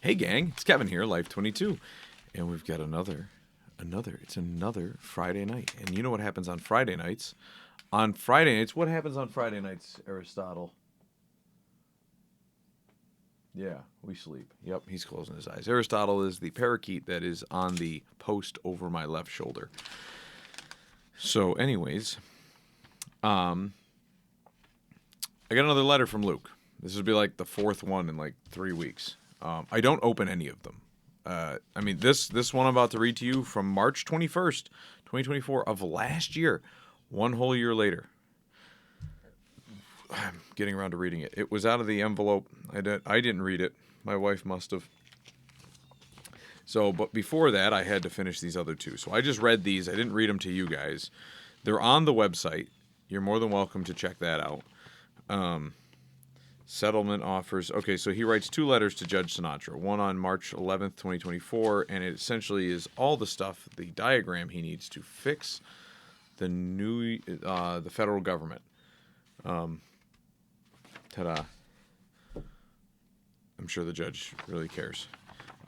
Hey gang, it's Kevin here, Life22, and we've got another Friday night. And you know what happens on Friday nights? What happens on Friday nights, Aristotle? Yeah, we sleep. Yep, he's closing his eyes. Aristotle is the parakeet that is on the post over my left shoulder. So, anyways, I got another letter from Luke. This would be like the fourth one in like 3 weeks. I don't open any of them. This one I'm about to read to you from March 21st, 2024 of last year, one whole year later. I'm getting around to reading it. It was out of the envelope. I didn't read it. My wife must have. So, but before that, I had to finish these other two. So I just read these. I didn't read them to you guys. They're on the website. You're more than welcome to check that out. Settlement offers. Okay, so he writes 2 letters to Judge Sinatra. One on March 11th, 2024, and it essentially is all the stuff, the diagram he needs to fix the federal government. Ta-da. I'm sure the judge really cares.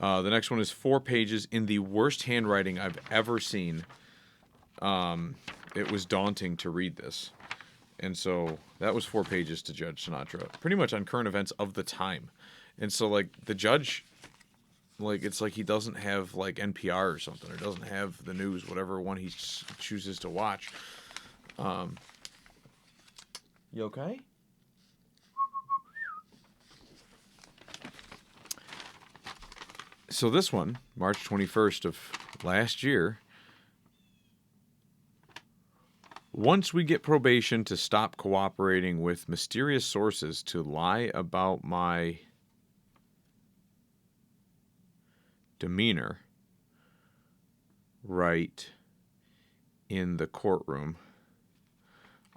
The next one is 4 pages in the worst handwriting I've ever seen. It was daunting to read this. And so that was 4 pages to Judge Sinatra, pretty much on current events of the time. And so, like, the judge, like, it's like he doesn't have, like, NPR or something, or doesn't have the news, whatever one he chooses to watch. You okay? So this one, March 21st of last year. Once we get probation to stop cooperating with mysterious sources to lie about my demeanor right in the courtroom,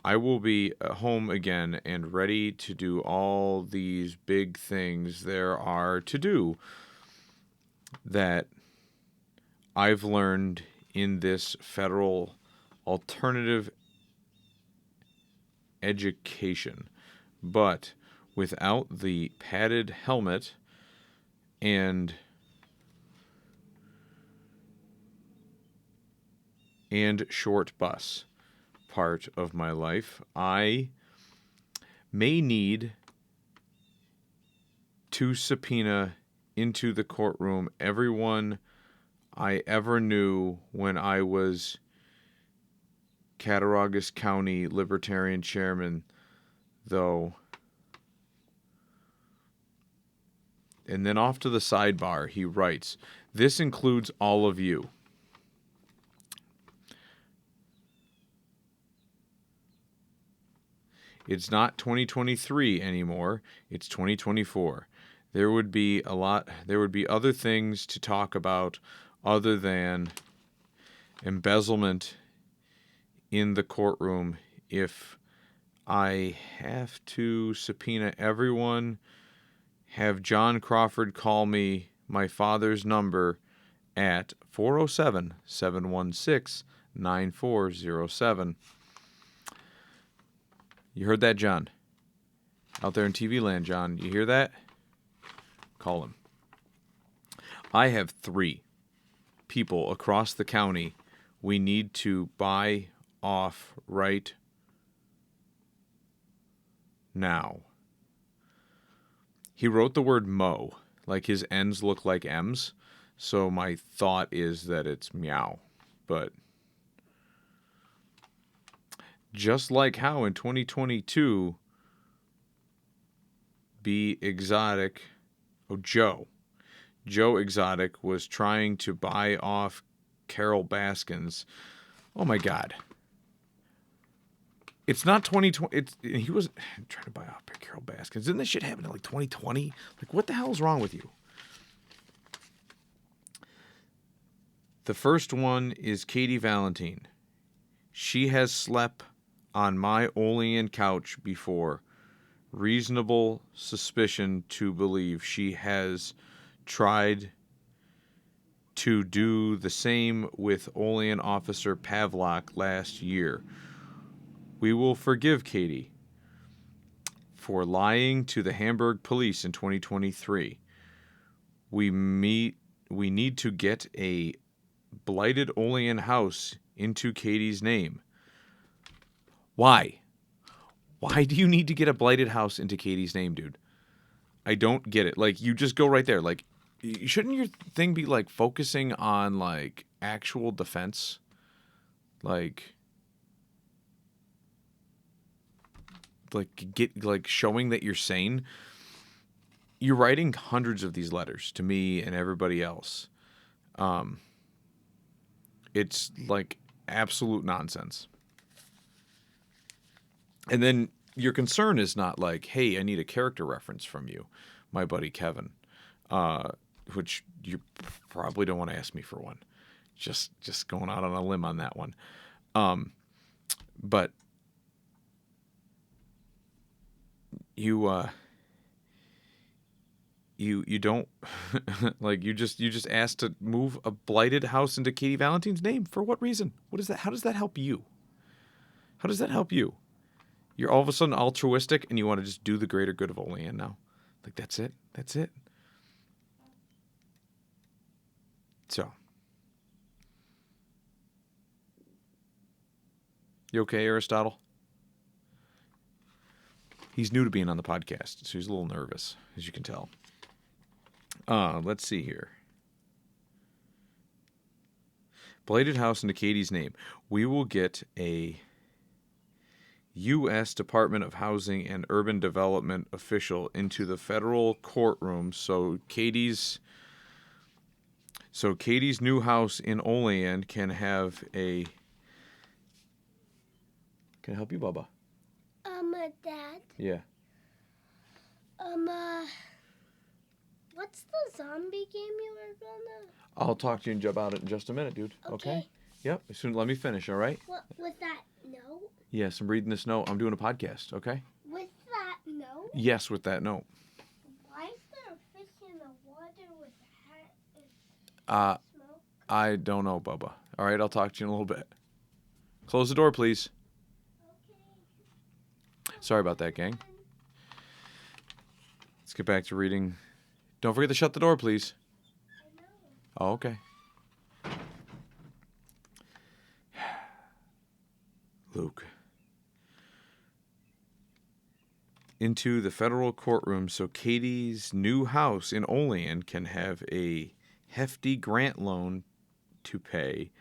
I will be home again and ready to do all these big things there are to do that I've learned in this federal alternative education, but without the padded helmet and short bus part of my life, I may need to subpoena into the courtroom everyone I ever knew when I was Cattaraugus County Libertarian Chairman, though. And then off to the sidebar, he writes, this includes all of you. It's not 2023 anymore. It's 2024. There would be other things to talk about other than embezzlement in the courtroom. If I have to subpoena everyone, have John Crawford call me my father's number at 407-716-9407. You heard that, John? Out there in TV land, John. You hear that? Call him. I have 3 people across the county we need to buy off right now. He wrote the word mo, like his N's look like M's, so my thought is that it's meow. But just like how in 2022, Joe Exotic was trying to buy off Carol Baskins. Oh my God. It's not 2020. He was trying to buy off Carol Baskins. Didn't this shit happen in like 2020? Like, what the hell is wrong with you? The first one is Katie Valentine. She has slept on my Olean couch before. Reasonable suspicion to believe she has tried to do the same with Olean Officer Pavlok last year. We will forgive Katie for lying to the Hamburg police in 2023. We need to get a blighted Olean house into Katie's name. Why? Why do you need to get a blighted house into Katie's name, dude? I don't get it. Like, you just go right there. Like, shouldn't your thing be, like, focusing on, like, actual defense? Like showing that you're sane? You're writing hundreds of these letters to me and everybody else. It's, like, absolute nonsense. And then your concern is not like, hey, I need a character reference from you, my buddy Kevin, which you probably don't want to ask me for one. Just going out on a limb on that one. But you don't like, you just asked to move a blighted house into Katie Valentine's name. For what reason? What is that? How does that help you? How does that help you? You're all of a sudden altruistic and you want to just do the greater good of Olean now. Like, that's it. That's it. So. You okay, Aristotle? He's new to being on the podcast, so he's a little nervous, as you can tell. Let's see here. Blighted house into Katie's name. We will get a U.S. Department of Housing and Urban Development official into the federal courtroom so Katie's new house in Olean can have a... Can I help you, Bubba? Dad. Yeah. What's the zombie game you were gonna... I'll talk to you about it in just a minute, dude. Okay? Yep. Soon, let me finish, all right? What, with that note? Yes, I'm reading this note. I'm doing a podcast, okay? With that note? Yes, with that note. Why is there a fish in the water with a hat and smoke? I don't know, Bubba. All right, I'll talk to you in a little bit. Close the door, please. Okay. Sorry about that, gang. Let's get back to reading. Don't forget to shut the door, please. I know. Oh, okay. Luke. Into the federal courtroom so Katie's new house in Olean can have a hefty grant loan to pay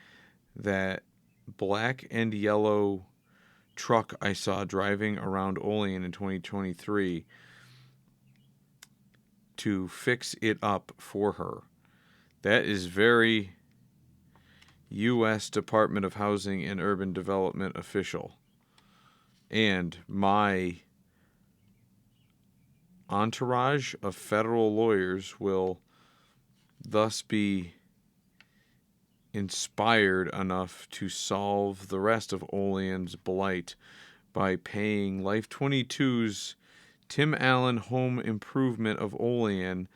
that black and yellow truck I saw driving around Olean in 2023 to fix it up for her. That is very U.S. Department of Housing and Urban Development official. And my entourage of federal lawyers will thus be inspired enough to solve the rest of Olean's blight by paying Life22's Tim Allen Home Improvement of Olean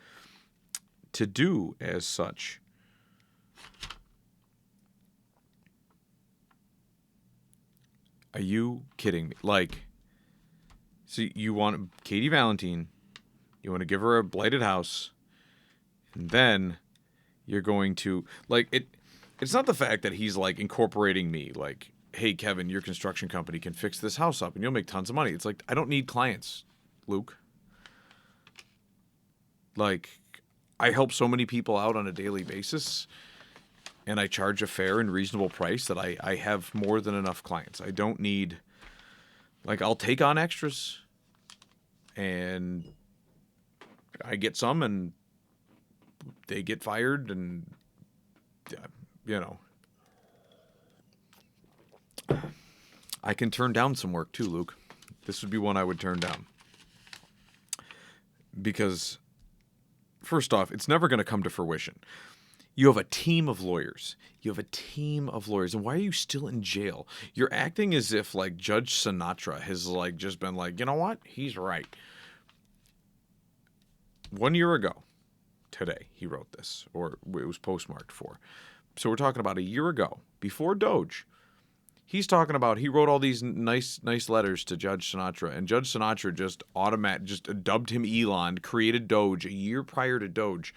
to do as such. Are you kidding me? Like, so you want Katie Valentine, you want to give her a blighted house, and then you're going to, like, it's not the fact that he's, like, incorporating me, like, hey, Kevin, your construction company can fix this house up and you'll make tons of money. It's like, I don't need clients, Luke. Like, I help so many people out on a daily basis, and I charge a fair and reasonable price that I have more than enough clients. I don't need, like, I'll take on extras, and I get some, and they get fired, and, you know. I can turn down some work, too, Luke. This would be one I would turn down. Because, first off, it's never going to come to fruition. You have a team of lawyers. And why are you still in jail? You're acting as if, like, Judge Sinatra has, like, just been like, you know what? He's right. 1 year ago, today, he wrote this, or it was postmarked for. So we're talking about a year ago, before Doge. He's talking about, he wrote all these nice letters to Judge Sinatra, and Judge Sinatra just dubbed him Elon, created Doge a year prior to Doge.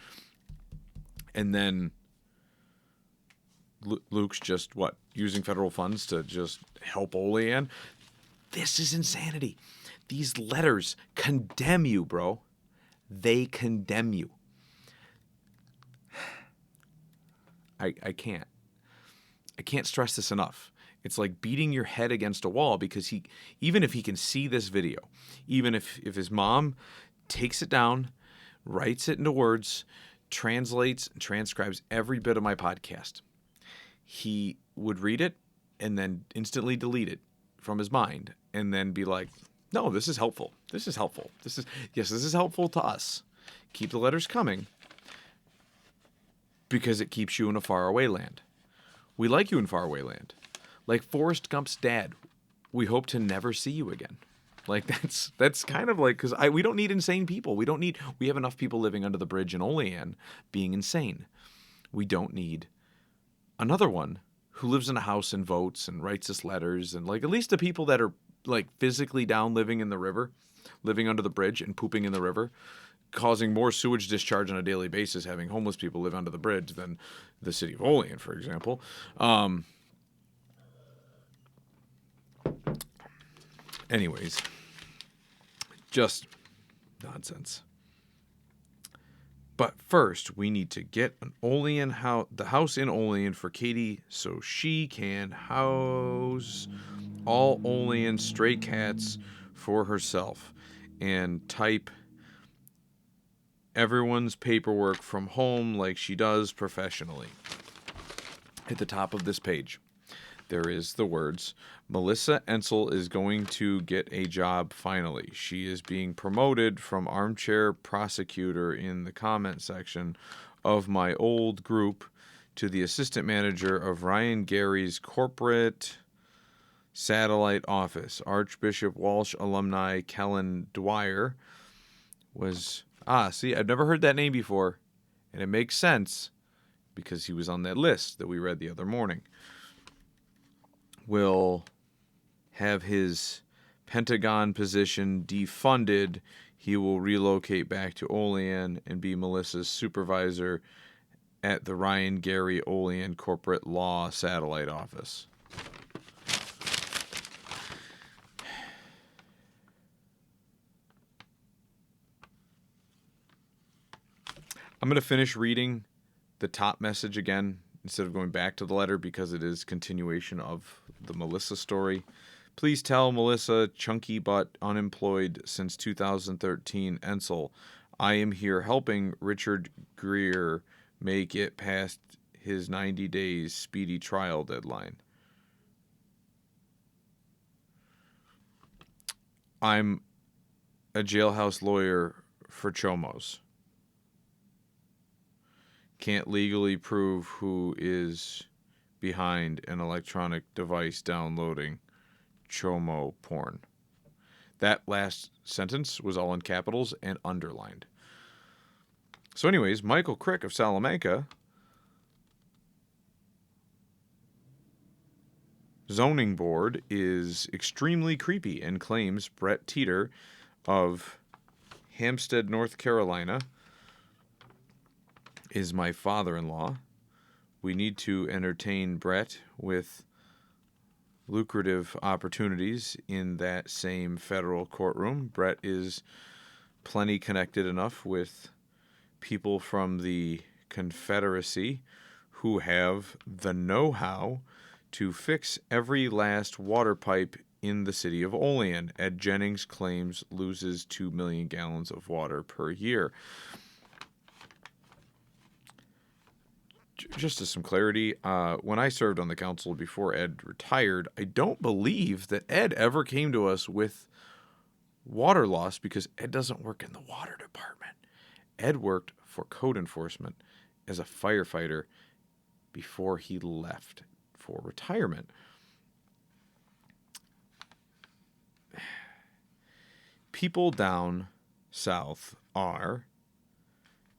And then Luke's just, using federal funds to just help Olean? This is insanity. These letters condemn you, bro. They condemn you. I can't. I can't stress this enough. It's like beating your head against a wall, because even if he can see this video, even if his mom takes it down, writes it into words, translates and transcribes every bit of my podcast, he would read it and then instantly delete it from his mind and then be like, no, this is helpful. This is helpful. This is helpful to us. Keep the letters coming because it keeps you in a faraway land. We like you in faraway land. Like Forrest Gump's dad, we hope to never see you again. Like that's kind of like, because we don't need insane people. We have enough people living under the bridge in Olean being insane. We don't need another one who lives in a house and votes and writes us letters, and like at least the people that are like physically down living in the river, living under the bridge and pooping in the river, causing more sewage discharge on a daily basis, having homeless people live under the bridge than the city of Olean, for example. Anyways, just nonsense. But first, we need to get an Olean the house in Olean for Katie so she can house all Olean stray cats for herself and type everyone's paperwork from home like she does professionally. At the top of this page, there is the words, Melissa Ensel is going to get a job finally. She is being promoted from armchair prosecutor in the comment section of my old group to the assistant manager of Ryan Gary's corporate satellite office. Archbishop Walsh alumni Kellen Dwyer was... see, I've never heard that name before, and it makes sense because he was on that list that we read the other morning. Will have his Pentagon position defunded. He will relocate back to Olean and be Melissa's supervisor at the Ryan Gary Olean Corporate Law Satellite Office. I'm going to finish reading the top message again instead of going back to the letter because it is continuation of the Melissa story. Please tell Melissa, chunky butt, unemployed since 2013, Ensel, I am here helping Richard Greer make it past his 90 days speedy trial deadline. I'm a jailhouse lawyer for Chomos. Can't legally prove who is behind an electronic device downloading Chomo porn. That last sentence was all in capitals and underlined. So anyways, Michael Crick of Salamanca, zoning board, is extremely creepy and claims Brett Teeter of Hampstead, North Carolina, is my father-in-law. We need to entertain Brett with lucrative opportunities in that same federal courtroom. Brett is plenty connected enough with people from the Confederacy who have the know-how to fix every last water pipe in the city of Olean. Ed Jennings claims loses 2 million gallons of water per year. Just as some clarity, when I served on the council before Ed retired, I don't believe that Ed ever came to us with water loss because Ed doesn't work in the water department. Ed worked for code enforcement as a firefighter before he left for retirement. People down south are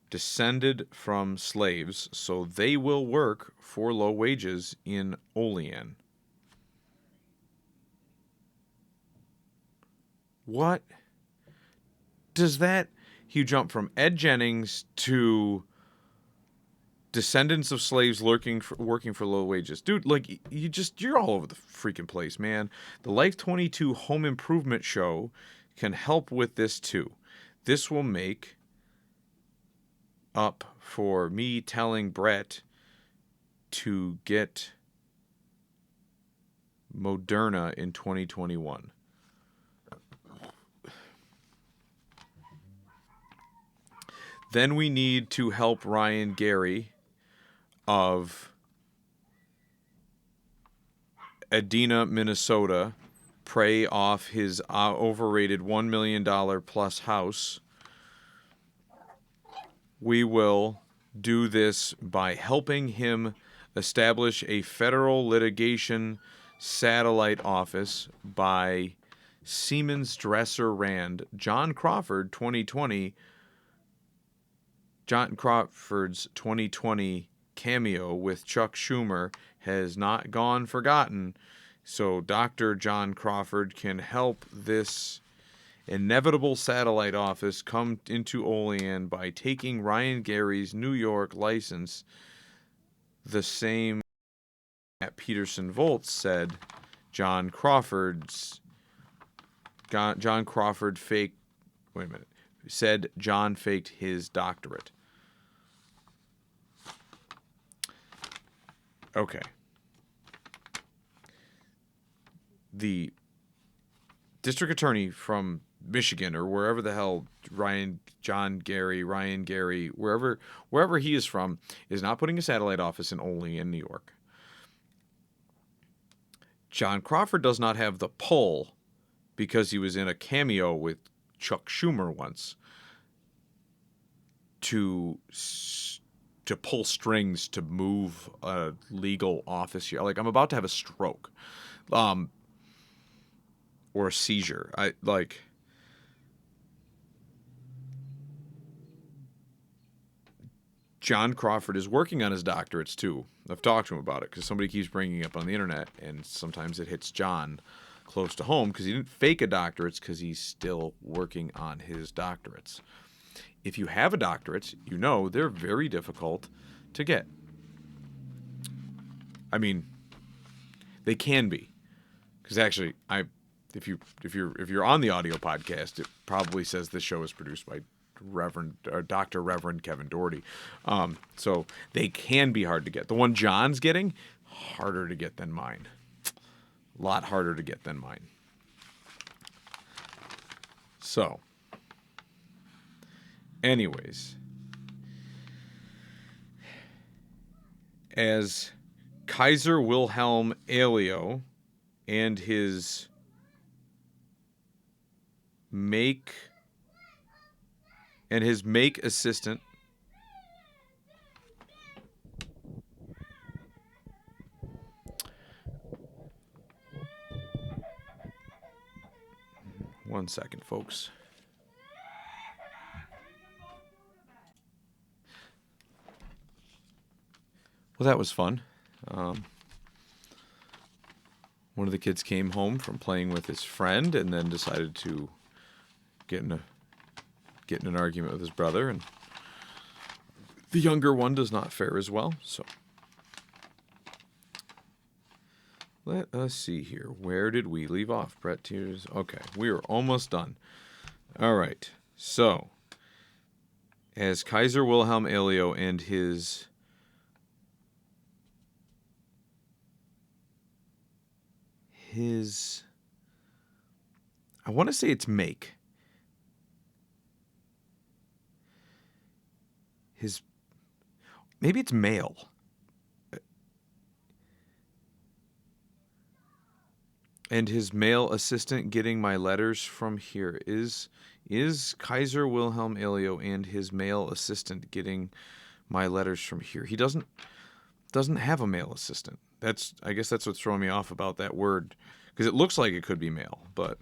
descended from slaves, so they will work for low wages in Olean. What does that... You jump from Ed Jennings to descendants of slaves working for low wages. Dude, like, you're all over the freaking place, man. The Life22 home improvement show can help with this too. This will make up for me telling Brett to get Moderna in 2021. Then we need to help Ryan Gary of Edina, Minnesota, pay off his overrated $1 million plus house. We will do this by helping him establish a federal litigation satellite office by Siemens Dresser Rand. John Crawford's 2020 cameo with Chuck Schumer has not gone forgotten, so Dr. John Crawford can help this inevitable satellite office come into Olean by taking Ryan Gary's New York license, the same at Peterson Volts said John Crawford faked. Wait a minute. Said John faked his doctorate. Okay. The district attorney from Michigan or wherever the hell Ryan Gary, wherever he is from, is not putting a satellite office in Olean, New York. John Crawford does not have the pull because he was in a cameo with Chuck Schumer once to pull strings to move a legal office here. Like, I'm about to have a stroke, or a seizure. John Crawford is working on his doctorates too. I've talked to him about it because somebody keeps bringing it up on the internet, and sometimes it hits John close to home because he didn't fake a doctorate because he's still working on his doctorates. If you have a doctorate, you know they're very difficult to get. I mean, they can be, because actually, if you're on the audio podcast, it probably says this show is produced by Dr. Reverend Kevin Doherty. So they can be hard to get. The one John's getting, harder to get than mine. A lot harder to get than mine. So, anyways, as Kaiser Wilhelm Alio and his make assistant one second, folks. Well, that was fun. One of the kids came home from playing with his friend and then decided to get in an argument with his brother, and the younger one does not fare as well. So let us see here. Where did we leave off, Brett Tears? Okay, we are almost done. All right. So, as Kaiser Wilhelm Alio and his I want to say it's make. Maybe it's male. And his male assistant getting my letters from here. Is Kaiser Wilhelm Alio and his male assistant getting my letters from here? He doesn't have a male assistant. I guess that's what's throwing me off about that word, because it looks like it could be male, but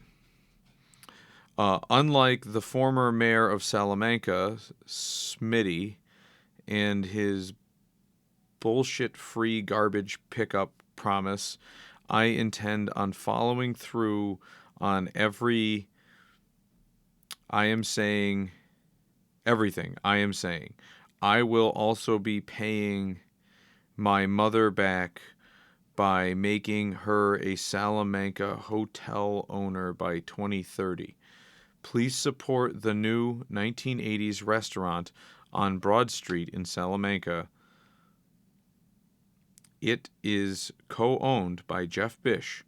unlike the former mayor of Salamanca, Smitty, and his bullshit-free garbage pickup promise, I intend on following through on everything I am saying. I will also be paying my mother back by making her a Salamanca hotel owner by 2030. Please support the new 1980s restaurant on Broad Street in Salamanca. It is co-owned by Jeff Bish,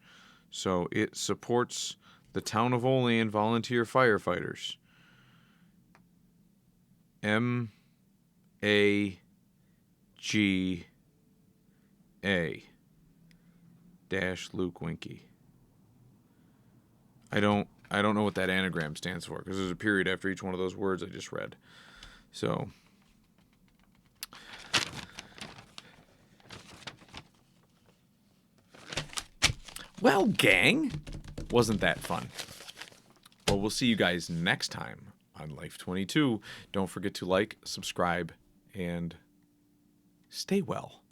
so it supports the town of Olean volunteer firefighters. MAGA dash Luke Winky. I don't know what that anagram stands for because there's a period after each one of those words I just read. So well, gang, wasn't that fun? Well, we'll see you guys next time on Life22. Don't forget to like, subscribe, and stay well.